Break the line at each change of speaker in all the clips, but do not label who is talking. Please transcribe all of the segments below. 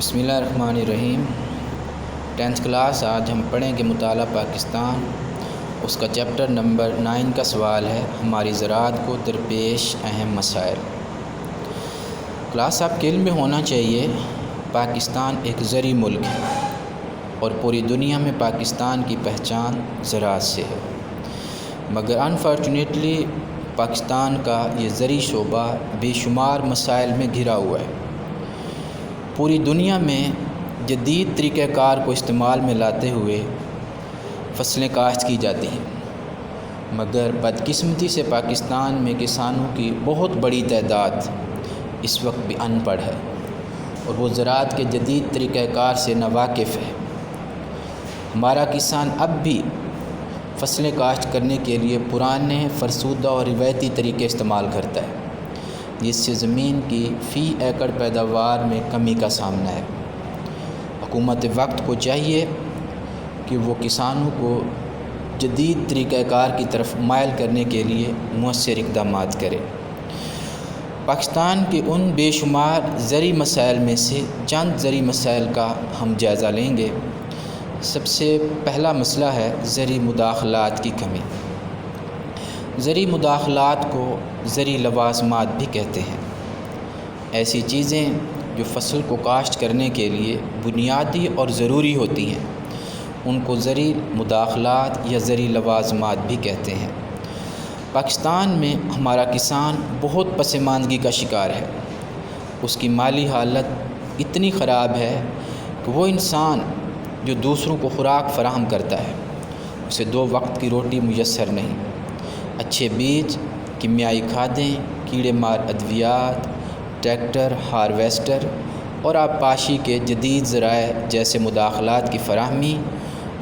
بسم اللہ الرحمن الرحیم۔ 10th کلاس آج ہم پڑھیں گے مطالعہ پاکستان، اس کا چیپٹر نمبر 9 کا سوال ہے ہماری زراعت کو درپیش اہم مسائل۔ کلاس آپ کے علم میں ہونا چاہیے پاکستان ایک زرعی ملک ہے اور پوری دنیا میں پاکستان کی پہچان زراعت سے ہے، مگر انفارچونیٹلی پاکستان کا یہ زرعی شعبہ بے شمار مسائل میں گھرا ہوا ہے۔ پوری دنیا میں جدید طریقہ کار کو استعمال میں لاتے ہوئے فصلیں کاشت کی جاتی ہیں، مگر بدقسمتی سے پاکستان میں کسانوں کی بہت بڑی تعداد اس وقت بھی ان پڑھ ہے اور وہ زراعت کے جدید طریقہ کار سے ناواقف ہے۔ ہمارا کسان اب بھی فصلیں کاشت کرنے کے لیے پرانے فرسودہ اور روایتی طریقے استعمال کرتا ہے، جس سے زمین کی فی ایکڑ پیداوار میں کمی کا سامنا ہے۔ حکومت وقت کو چاہیے کہ وہ کسانوں کو جدید طریقہ کار کی طرف مائل کرنے کے لیے مؤثر اقدامات کرے۔ پاکستان کے ان بے شمار زرعی مسائل میں سے چند زرعی مسائل کا ہم جائزہ لیں گے۔ سب سے پہلا مسئلہ ہے زرعی مداخلات کی کمی۔ زرعی مداخلات کو زرعی لوازمات بھی کہتے ہیں۔ ایسی چیزیں جو فصل کو کاشت کرنے کے لیے بنیادی اور ضروری ہوتی ہیں، ان کو زرعی مداخلات یا زرعی لوازمات بھی کہتے ہیں۔ پاکستان میں ہمارا کسان بہت پسماندگی کا شکار ہے۔ اس کی مالی حالت اتنی خراب ہے کہ وہ انسان جو دوسروں کو خوراک فراہم کرتا ہے، اسے 2 وقت کی روٹی میسر نہیں۔ اچھے بیج، کیمیائی کھادیں، کیڑے مار ادویات، ٹریکٹر، ہارویسٹر اور آبپاشی کے جدید ذرائع جیسے مداخلات کی فراہمی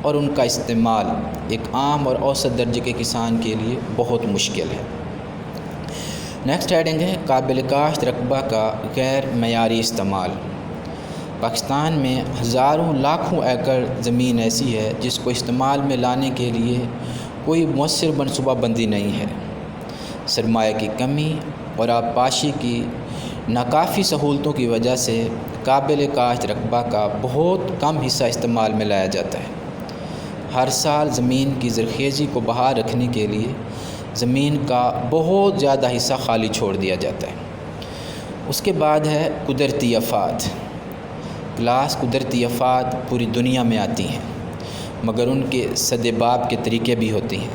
اور ان کا استعمال ایک عام اور اوسط درجے کے کسان کے لیے بہت مشکل ہے۔ نیکسٹ ہیڈنگ ہے قابل کاشت رقبہ کا غیر معیاری استعمال۔ پاکستان میں ہزاروں لاکھوں ایکڑ زمین ایسی ہے جس کو استعمال میں لانے کے لیے کوئی مؤثر منصوبہ بندی نہیں ہے۔ سرمایہ کی کمی اور آبپاشی کی ناکافی سہولتوں کی وجہ سے قابل کاشت رقبہ کا بہت کم حصہ استعمال میں لایا جاتا ہے۔ ہر سال زمین کی زرخیزی کو بحال رکھنے کے لیے زمین کا بہت زیادہ حصہ خالی چھوڑ دیا جاتا ہے۔ اس کے بعد ہے قدرتی آفات۔ قدرتی آفات پوری دنیا میں آتی ہیں، مگر ان کے سدباب کے طریقے بھی ہوتے ہیں۔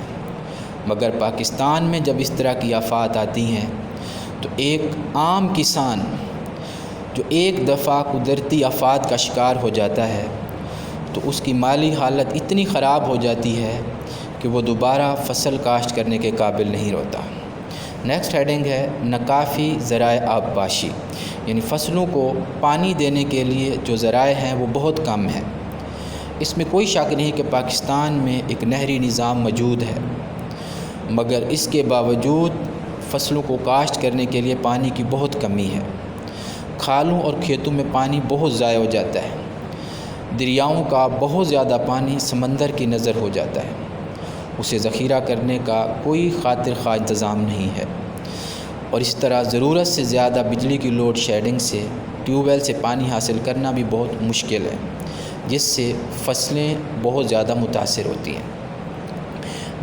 مگر پاکستان میں جب اس طرح کی آفات آتی ہیں تو ایک عام کسان جو ایک دفعہ قدرتی آفات کا شکار ہو جاتا ہے تو اس کی مالی حالت اتنی خراب ہو جاتی ہے کہ وہ دوبارہ فصل کاشت کرنے کے قابل نہیں ہوتا۔ نیکسٹ ہیڈنگ ہے ناکافی ذرائع آبپاشی، یعنی فصلوں کو پانی دینے کے لیے جو ذرائع ہیں وہ بہت کم ہیں۔ اس میں کوئی شک نہیں کہ پاکستان میں ایک نہری نظام موجود ہے، مگر اس کے باوجود فصلوں کو کاشت کرنے کے لیے پانی کی بہت کمی ہے۔ کھالوں اور کھیتوں میں پانی بہت ضائع ہو جاتا ہے۔ دریاؤں کا بہت زیادہ پانی سمندر کی نظر ہو جاتا ہے۔ اسے ذخیرہ کرنے کا کوئی خاطر خواہ انتظام نہیں ہے، اور اس طرح ضرورت سے زیادہ بجلی کی لوڈ شیڈنگ سے ٹیوب ویل سے پانی حاصل کرنا بھی بہت مشکل ہے، جس سے فصلیں بہت زیادہ متاثر ہوتی ہیں۔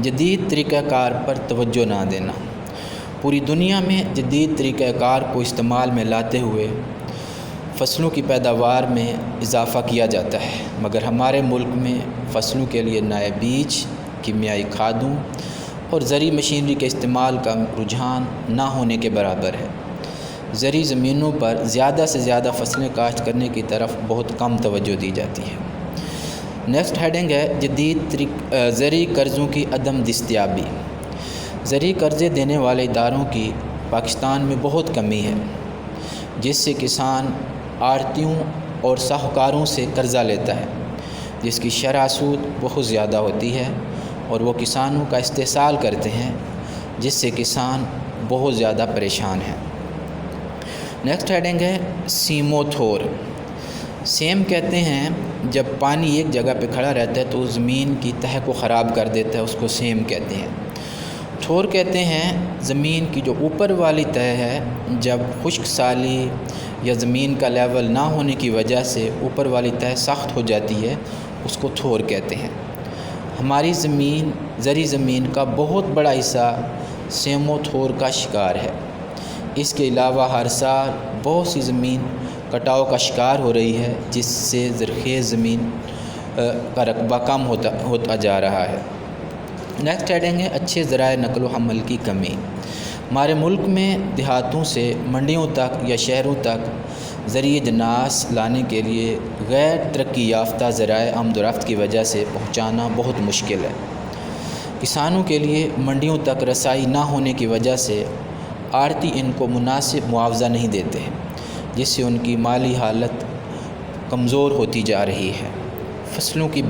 جدید طریقہ کار پر توجہ نہ دینا۔ پوری دنیا میں جدید طریقہ کار کو استعمال میں لاتے ہوئے فصلوں کی پیداوار میں اضافہ کیا جاتا ہے، مگر ہمارے ملک میں فصلوں کے لیے نئے بیج، کیمیائی کھادوں اور زرعی مشینری کے استعمال کا رجحان نہ ہونے کے برابر ہے۔ زرعی زمینوں پر زیادہ سے زیادہ فصلیں کاشت کرنے کی طرف بہت کم توجہ دی جاتی ہے۔ نیکسٹ ہیڈنگ ہے جدید زرعی قرضوں کی عدم دستیابی۔ زرعی قرضے دینے والے اداروں کی پاکستان میں بہت کمی ہے، جس سے کسان آڑھتیوں اور ساہوکاروں سے قرضہ لیتا ہے، جس کی شرح سود بہت زیادہ ہوتی ہے اور وہ کسانوں کا استحصال کرتے ہیں، جس سے کسان بہت زیادہ پریشان ہیں۔ نیکسٹ ہیڈنگ ہے سیم و تھور۔ سیم کہتے ہیں جب پانی ایک جگہ پہ کھڑا رہتا ہے تو زمین کی تہہ کو خراب کر دیتا ہے، اس کو سیم کہتے ہیں۔ تھور کہتے ہیں زمین کی جو اوپر والی تہہ ہے، جب خشک سالی یا زمین کا لیول نہ ہونے کی وجہ سے اوپر والی تہہ سخت ہو جاتی ہے، اس کو تھور کہتے ہیں۔ ہماری زمین، زرعی زمین کا بہت بڑا حصہ سیم و تھور کا شکار ہے۔ اس کے علاوہ ہر سال بہت سی زمین کٹاؤ کا شکار ہو رہی ہے، جس سے زرخیز زمین کا رقبہ کم ہوتا جا رہا ہے۔ نیکسٹ ہیڈنگ ہے اچھے ذرائع نقل و حمل کی کمی۔ ہمارے ملک میں دیہاتوں سے منڈیوں تک یا شہروں تک زرعی اجناس لانے کے لیے غیر ترقی یافتہ ذرائع آمد و رفت کی وجہ سے پہنچانا بہت مشکل ہے۔ کسانوں کے لیے منڈیوں تک رسائی نہ ہونے کی وجہ سے آڑھتی ان کو مناسب معاوضہ نہیں دیتے ہیں، جس سے ان کی مالی حالت کمزور ہوتی جا رہی ہے۔ فصلوں کی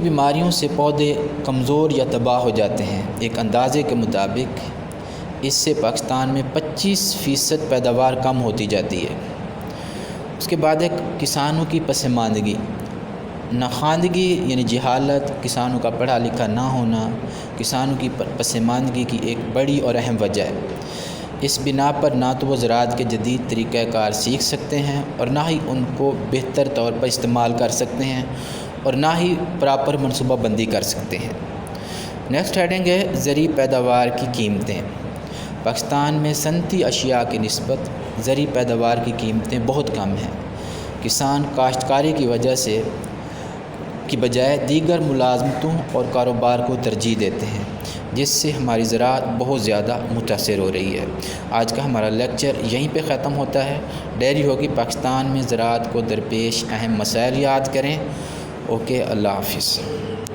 بیماریوں سے پودے کمزور یا تباہ ہو جاتے ہیں۔ ایک اندازے کے مطابق اس سے پاکستان میں 25% پیداوار کم ہوتی جاتی ہے۔ اس کے بعد ایک کسانوں کی پسماندگی۔ ناخواندگی یعنی جہالت، کسانوں کا پڑھا لکھا نہ ہونا کسانوں کی پسماندگی کی ایک بڑی اور اہم وجہ ہے۔ اس بنا پر نہ تو وہ زراعت کے جدید طریقہ کار سیکھ سکتے ہیں اور نہ ہی ان کو بہتر طور پر استعمال کر سکتے ہیں اور نہ ہی پراپر منصوبہ بندی کر سکتے ہیں۔ نیکسٹ ہیڈنگ ہے زرعی پیداوار کی قیمتیں۔ پاکستان میں صنعتی اشیاء کی نسبت زرعی پیداوار کی قیمتیں بہت کم ہیں۔ کسان کاشتکاری کی وجہ سے کی بجائے دیگر ملازمتوں اور کاروبار کو ترجیح دیتے ہیں، جس سے ہماری زراعت بہت زیادہ متاثر ہو رہی ہے۔ آج کا ہمارا لیکچر یہیں پہ ختم ہوتا ہے۔ ڈیری ہوگی پاکستان میں زراعت کو درپیش اہم مسائل یاد کریں۔ اوکے، اللہ حافظ۔